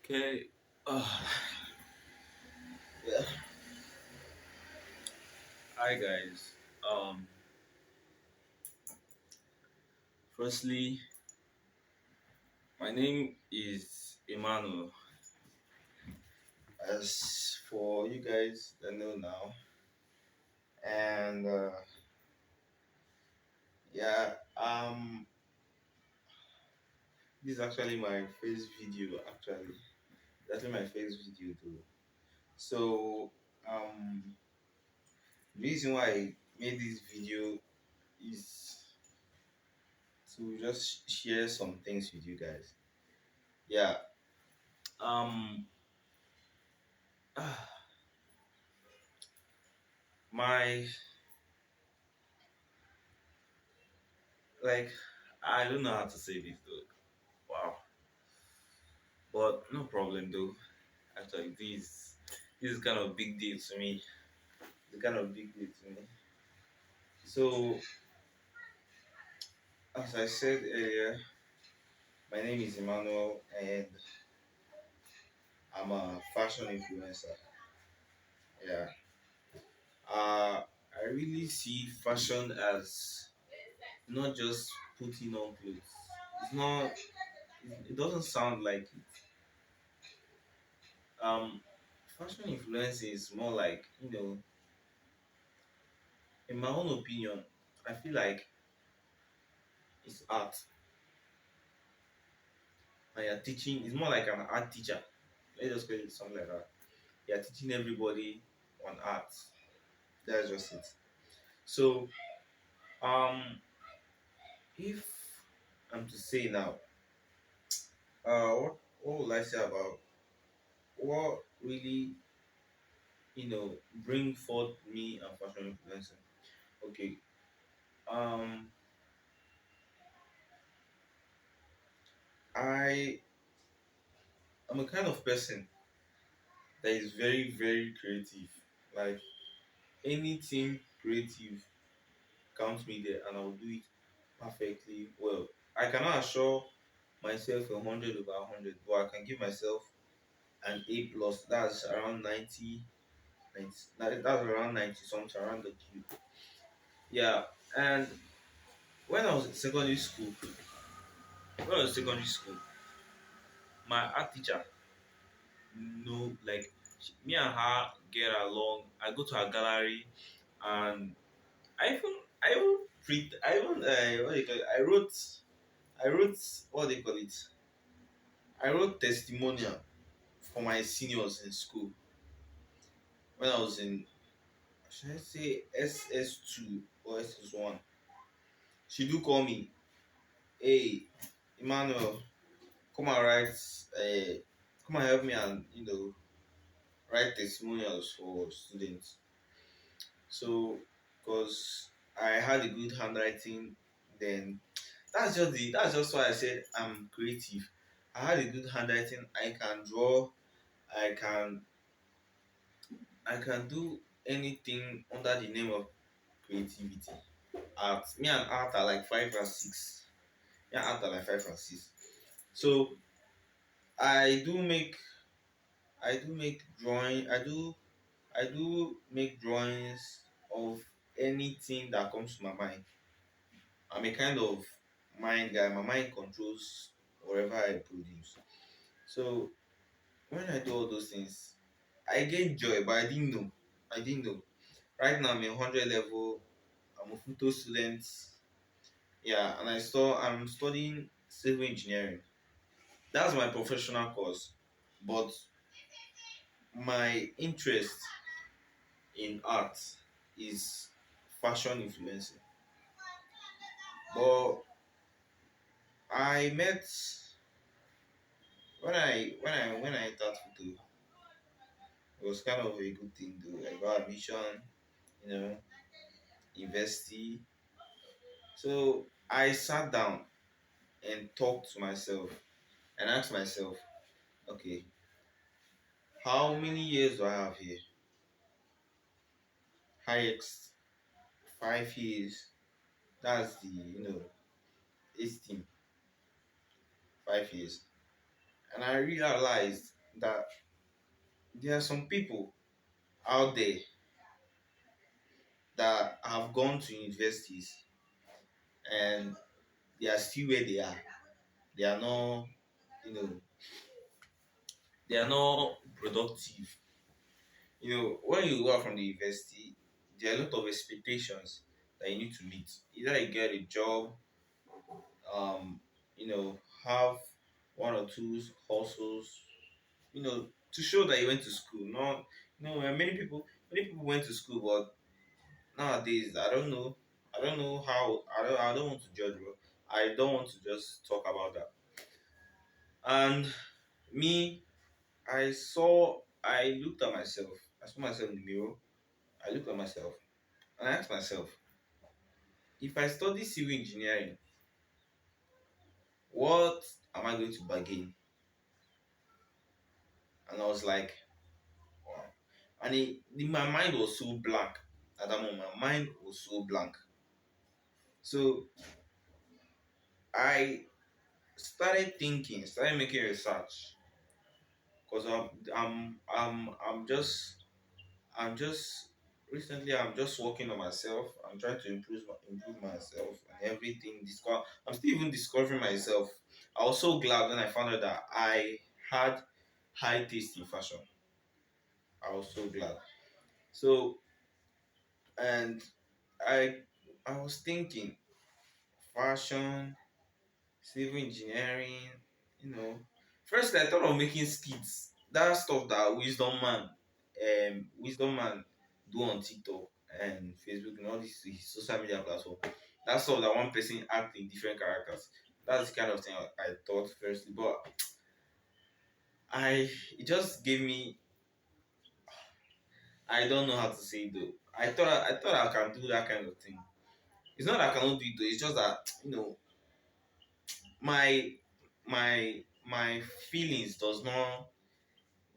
Okay. Uh, yeah. Hi guys. Firstly, my name is Emmanuel. As for you guys that know now, and yeah, this is actually my first video. Actually, that's my first video too. So, the reason why I made this video is to just share some things with you guys. Yeah. Um. My like I don't know how to say this though. Wow. But no problem though. Actually this is kind of big deal to me. It's kind of big deal to me. So as I said earlier, my name is Emmanuel and I'm a fashion influencer. Yeah. I really see fashion as not just putting on clothes. It's not it doesn't sound like it. Um Fashion influence is more like, in my own opinion, I feel like it's art and you're teaching. It's more like an art teacher. Let's just call it something like that. You're teaching everybody on art. That's just it. So, um, if I'm to say now, what would I say about what really bring forth me and fashion influencer? Okay, um, I am a kind of person that is very very creative. Like anything creative count me there and I'll do it perfectly well. I cannot assure myself 100 over 100, but I can give myself an A plus. That's around 90, that's around 90 something around the Q. Yeah, and when I was in secondary school, my art teacher know like me and her get along. I go to her gallery and I even I even what do you call it? I wrote what do you call it? I wrote testimonial for my seniors in school when I was in, should I say SS2 or SS1. She do call me, hey Emmanuel, come and write, come and help me and write testimonials for students. So, because I had a good handwriting, then that's just why I said I'm creative. I had a good handwriting. I can draw. I can I can do anything under the name of creativity. Art. Me and art are like 5 and 6. Me and art are like 5 and 6. So I do make I do make drawings of anything that comes to my mind. I'm a kind of mind guy. My mind controls whatever I produce. So when I do all those things, I get joy, but I didn't know. I didn't know. Right now I'm in 100 level. I'm a photo student. Yeah, and I'm studying civil engineering. That's my professional course. But my interest in art is fashion influencing. But I met when I entered photo, it was kind of a good thing though. I got admission, you know, university. So I sat down and talked to myself and asked myself, okay, how many years do I have here? Highest 5 years. That's the esteem. 5 years. And I realized that there are some people out there that have gone to universities and they are still where they are. They are not, you know, they are not productive. When you go out from the university, there are a lot of expectations that you need to meet. Either you get a job, you know, have one or two hustles, to show that you went to school. Not, many people went to school, but nowadays I don't know how. I don't want to judge, bro. I don't want to just talk about that. And me, I looked at myself. I saw myself in the mirror. I looked at myself and I asked myself, if I study civil engineering, what am I going to bargain? And I was like, wow. And my mind was so blank at that moment. My mind was so blank. So I started making research, because I'm just recently I'm just working on myself. I'm trying to improve myself and everything. I'm still even discovering myself. I was so glad when I found out that I had high taste in fashion. I was so glad. So, and I I was thinking fashion, civil engineering, you know. First I thought of making skits. That stuff that Wisdom Man do on TikTok and Facebook and all these social media platforms. That stuff that one person act in different characters. That's the kind of thing I thought firstly. But I it just gave me, I don't know how to say it though. I thought I can do that kind of thing. It's not that I cannot do it though, it's just that my my feelings does not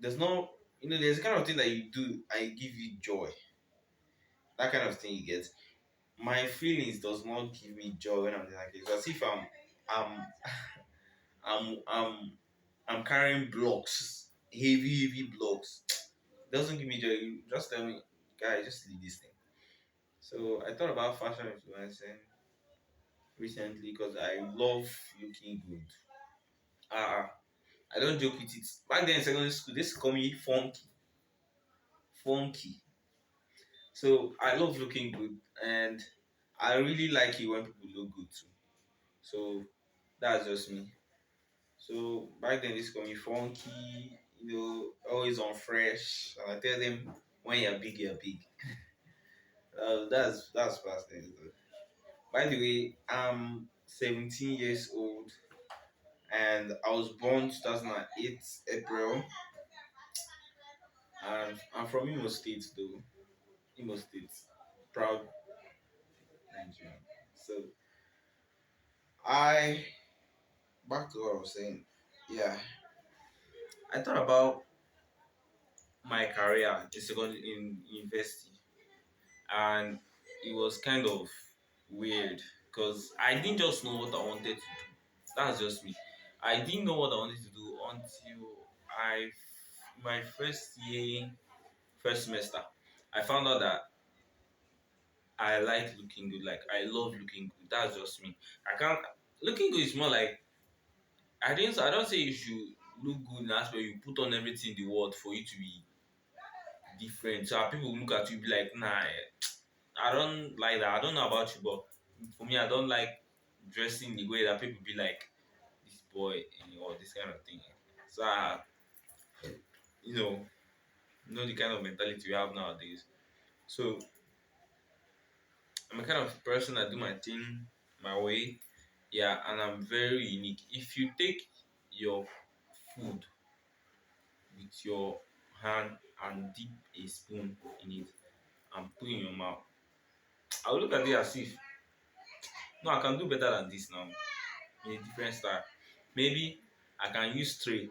there's a kind of thing that you do and it give you joy. That kind of thing you get. My feelings does not give me joy when I'm doing like this. It's as if I'm I'm I'm I'm carrying blocks, heavy blocks. It doesn't give me joy. You just tell me, guy, just leave this thing. So I thought about fashion influencing recently because I love looking good. Uh, I don't joke with it. Back then in secondary school, they used to call me funky. So I love looking good, and I really like it when people look good too. So that's just me. So back then, this called me funky, always on fresh. And I tell them, when you're big, you're big. That's past tense though. By the way, I'm 17 years old, and I was born 2008 April, and I'm from Imo State though. Imo State, proud Nigerian. So I back to what I was saying. Yeah, I thought about my career in university, and it was kind of weird because I didn't just know what I wanted to do. That's just me. I didn't know what I wanted to do until I my first semester. I found out that I like looking good. Like I love looking good. That's just me. I can't. Looking good is more like, I don't say you should look good in that way. You put on everything in the world for you to be different. So people will look at you be like, nah, I don't like that. I don't know about you, but for me, I don't like dressing the way that people be like, this boy, or this kind of thing. So, you know, the kind of mentality we have nowadays. So, I'm a kind of person that do my thing my way. Yeah, and I'm very unique. If you take your food with your hand and dip a spoon in it and put in your mouth, I will look at it as if, no, I can do better than this now in a different style. Maybe I can use tray.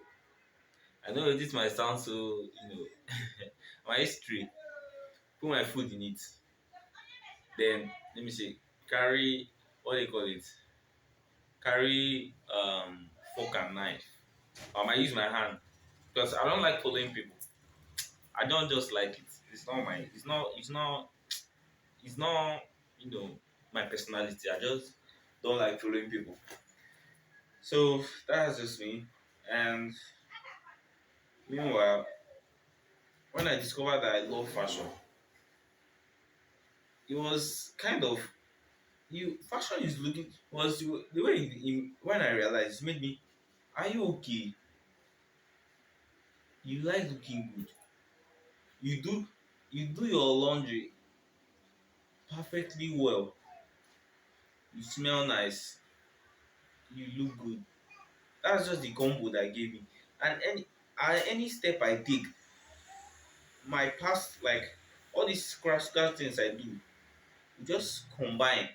I know this might sound so, I use tray, put my food in it, then let me say, carry, what do you call it? Carry fork and knife. I use my hand because I don't like following people. I don't just like it. It's not my. It's not. It's not. It's not. You know, my personality. I just don't like following people. So that's just me. And meanwhile, when I discovered that I love fashion, it was kind of you. Fashion is looking was the way when I realized it made me. Are you okay? You like looking good. You do you do your laundry perfectly well. You smell nice. You look good. That's just the combo that gave me. And any step I take, my past like all these scratch things I do, just combine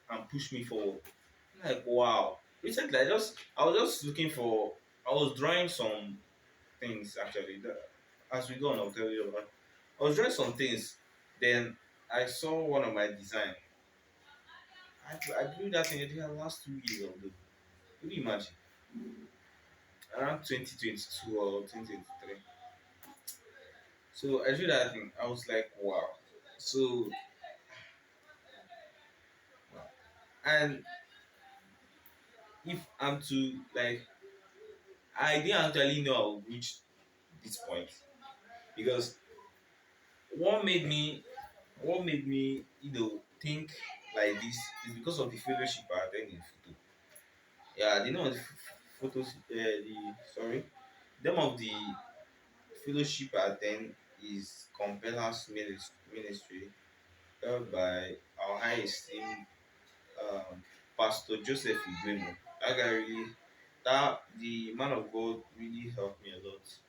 and push me forward. Like wow. Recently I was just looking for I was drawing some things actually. As we go on, I'll tell you about. I was drawing some things. Then I saw one of my design. I drew that thing I think last 2 years ago. Can you imagine? Around 2022 or 2023. So I drew that thing. I was like, wow. So and if I'm to like, I didn't actually know I would reach this point because what made me, think like this is because of the fellowship I attended in photo. Yeah, the name of the photos, sorry, the name of the fellowship I attend is Compellers Ministry, held by our high esteemed Pastor Joseph Igwemo. That guy really, that the man of God really helped me a lot.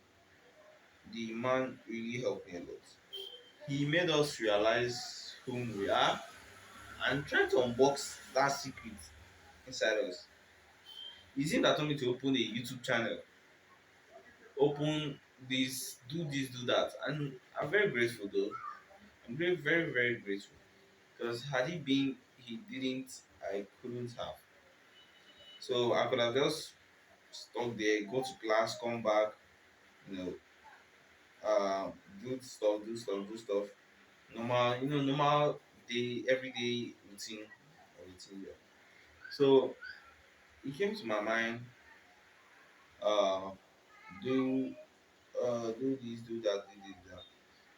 The man really helped me a lot. He made us realize whom we are and try to unbox that secret inside us. It's him that told me to open a YouTube channel, open this, do that, and I'm very grateful though. I'm very, very, very grateful because had he been, he didn't, I couldn't have. So I could have just stuck there, go to class, come back, you know, do stuff, do stuff, do stuff. Normal, normal day, everyday routine. Yeah. So it came to my mind, uh, do do this, do that, do this, that.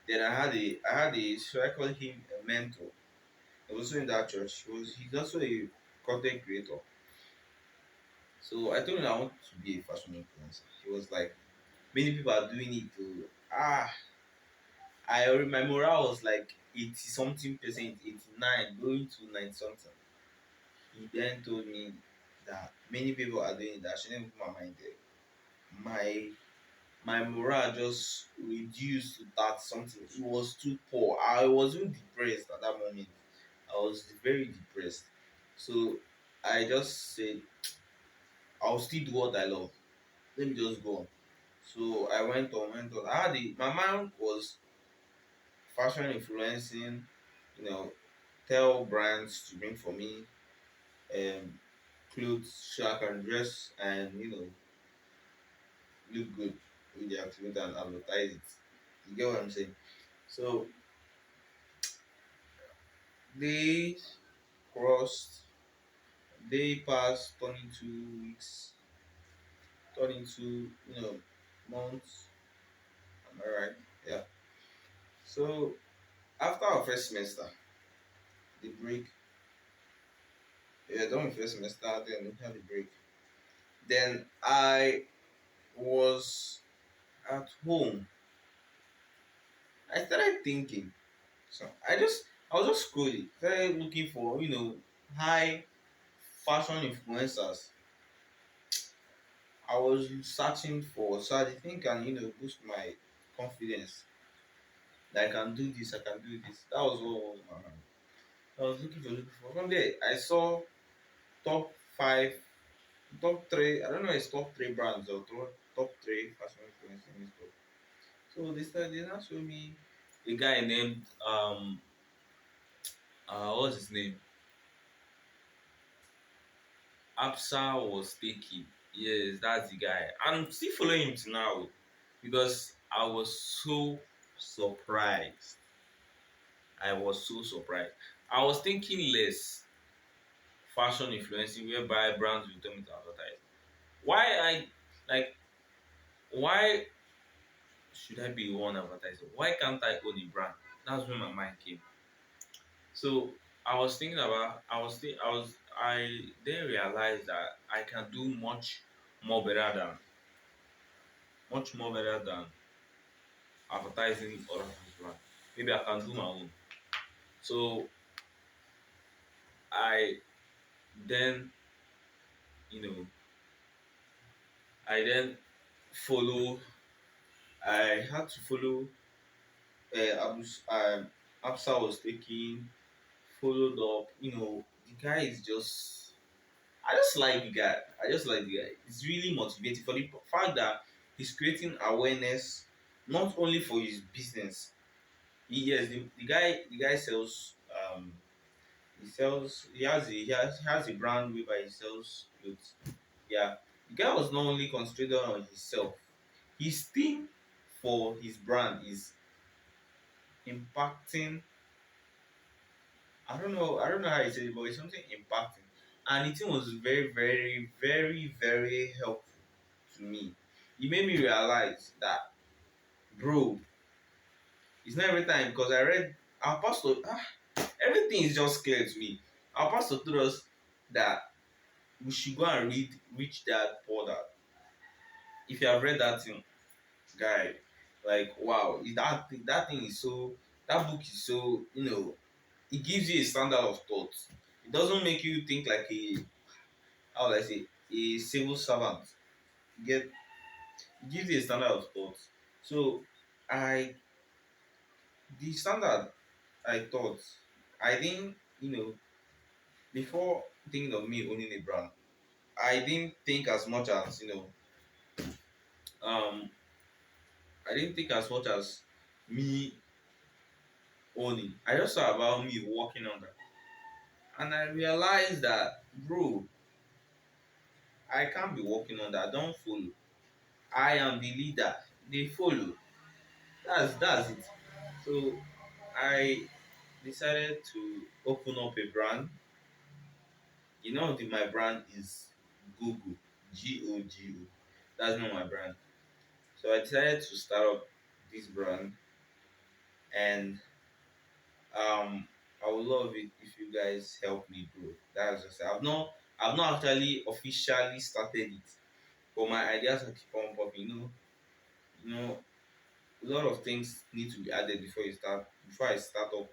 Then I had a, so I call him a mentor. He was also in that church. He's also a content creator. So I told him I want to be a fashion influencer. He was like, many people are doing it too. My morale was like 80 something percent, 89, going to 90 something. He then told me that many people are doing it, that I shouldn't put my mind there. My morale just reduced to that something. It was too poor. I was even depressed at that moment. I was very depressed. So I just said, I'll still do what I love. Let me just go on. So I went on. My mind was fashion influencing, you know, tell brands to bring for me um clothes so I can dress and look good with the activity and advertise it. You get what I'm saying? So they crossed, they passed, turning 2 weeks, turning to months. Am I right? Yeah. So after our first semester, the break, yeah, done with first semester, then we had the break. Then I was at home. I started thinking. So I was just scrolling, started looking for high fashion influencers. I was searching for so I think can boost my confidence that I can do this, I can do this. That was what was my mind. I was looking for. From there, I saw top five, top three. I don't know, if it's top three brands or top three fashion influencers in stuff. So they now show me a guy named what's his name? Absa was taking. Yes, that's the guy. I'm still following him to now because I was so surprised. I was so surprised. I was thinking less fashion influencing whereby brands will tell me to advertise. Why I like why should I be one advertiser? Why can't I own a brand? That's when my mind came. So I then realized that I can do better than much more better than advertising other people's brand. Maybe I can do my own. So I then, you know, I then follow. I had to follow. Absa was taking, followed up. The guy is just. I just like the guy. I just like the guy. It's really motivating for the fact that he's creating awareness not only for his business. Yes, the guy sells he has a brand whereby he sells clothes. Yeah. The guy was not only concentrated on himself. His theme for his brand is impacting. I don't know how he said it, but it's something impacting. And the thing was very, very, very, very helpful to me. It made me realize that, bro, it's not every time because I read our pastor. Everything is just clear to me. Our pastor told us that we should go and read Rich Dad Poor Dad. If you have read that thing, guy, like wow, that thing is so. That book is so. It gives you a standard of thought. It doesn't make you think like a, how would I say, a civil servant. Get It gives you a standard of thought. So I the standard I thought I didn't before thinking of me owning a brand, I didn't think as much as um I didn't think as much as me owning. I just thought about me working on that. And I realized that, bro, I can't be working on that. Don't follow. I am the leader. They follow. That's it. So I decided to open up a brand. My brand is Google. Googo. That's not my brand. So I decided to start up this brand, and I would love it if you guys help me grow. That's just I've not actually officially started it, but my ideas will keep on popping. You know, a lot of things need to be added before I start up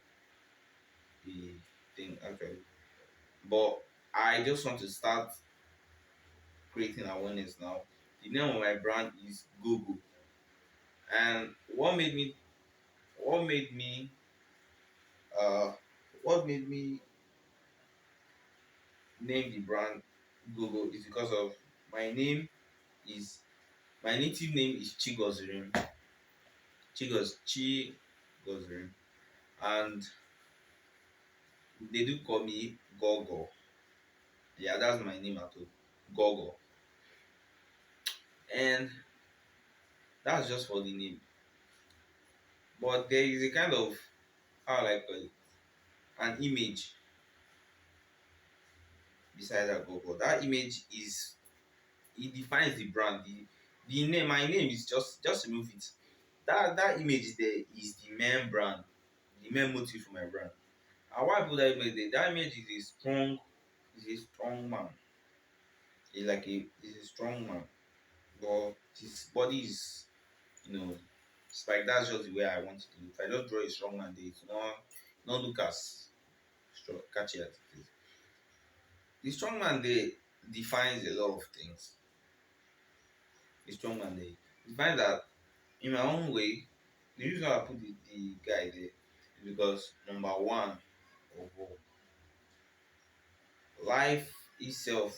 the thing actually. But I just want to start creating awareness now. The name of my brand is Google, and what made me uh what made me name the brand Google is because of my name is my native name is Chigozirim. Chigozirim. And they do call me Gogo. Yeah, that's my name at all. Gogo. And that's just for the name. But there is a kind of, how I call it, an image beside that Gogo. That image is it defines the brand. The name, my name is just remove it. That image is there is the main brand, the main motive for my brand. And why I put that image there? That image is a strong man. He's a strong man, but his body is, it's like that's just the way I want it to look. If I just draw a strong man there, it's not look as strong, catchy as it is. The strong man there defines a lot of things. The strong man there defines that in my own way. The reason why I put the guy there is because number one of all, life itself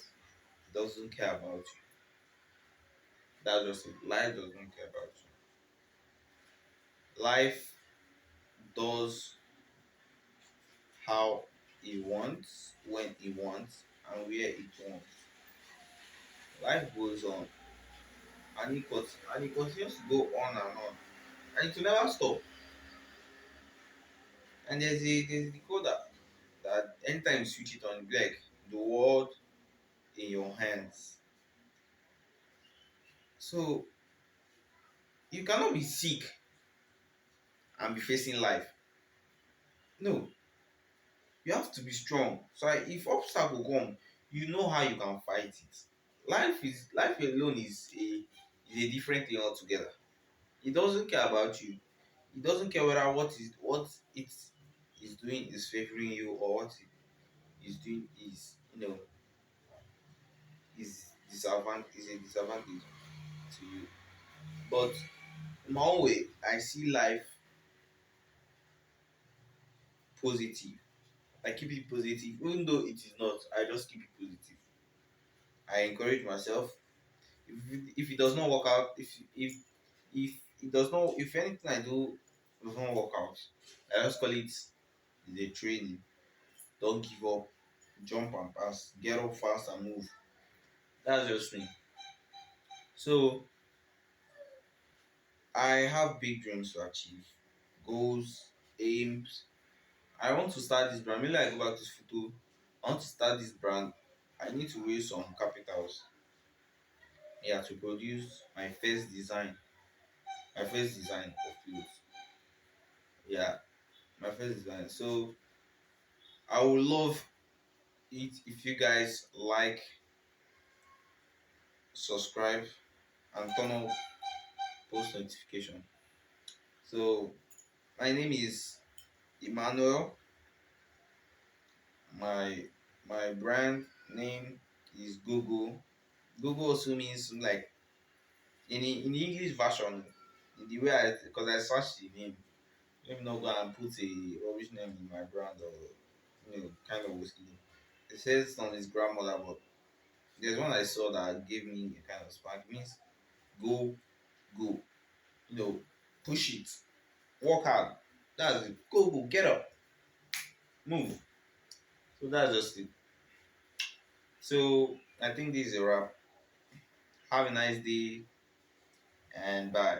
doesn't care about you. That's just it. Life doesn't care about you. Life does how he wants, when he wants, and where he wants. Life goes on, and it continues to go on, and it will never stop. And there's the code that anytime you switch it on, it'll be like the world in your hands. So you cannot be sick and be facing life. No, you have to be strong. So if obstacle come, you know how you can fight it. Life alone is a different thing altogether. It doesn't care about you. It doesn't care whether what it is doing is favoring you, or what it is doing is, is a disadvantage to you. But in my own way, I see life positive. I keep it positive, even though it is not. I just keep it positive. I encourage myself. If it does not work out, if it does not, if anything I do does not work out, I just call it the training. Don't give up. Jump and pass. Get up fast and move. That's just me. So I have big dreams to achieve, goals, aims. I want to start this brand. Maybe I go back to this photo. I want to start this brand. I need to raise some capitals. Yeah, to produce my first design of clothes. Yeah, my first design. So I would love it if you guys like, subscribe, and turn on post notification. So my name is Emmanuel. My brand name is Google. Google also means like in the English version, in the way I, because I searched the name. Let me not go and put a rubbish name in my brand, or kind of whiskey. It says on his grandmother, but there's one I saw that gave me a kind of spark. It means go, go, you know, push it, work hard. That's it. Go, go, get up, move. So that's just it. So I think this is a wrap. Have a nice day, and bye.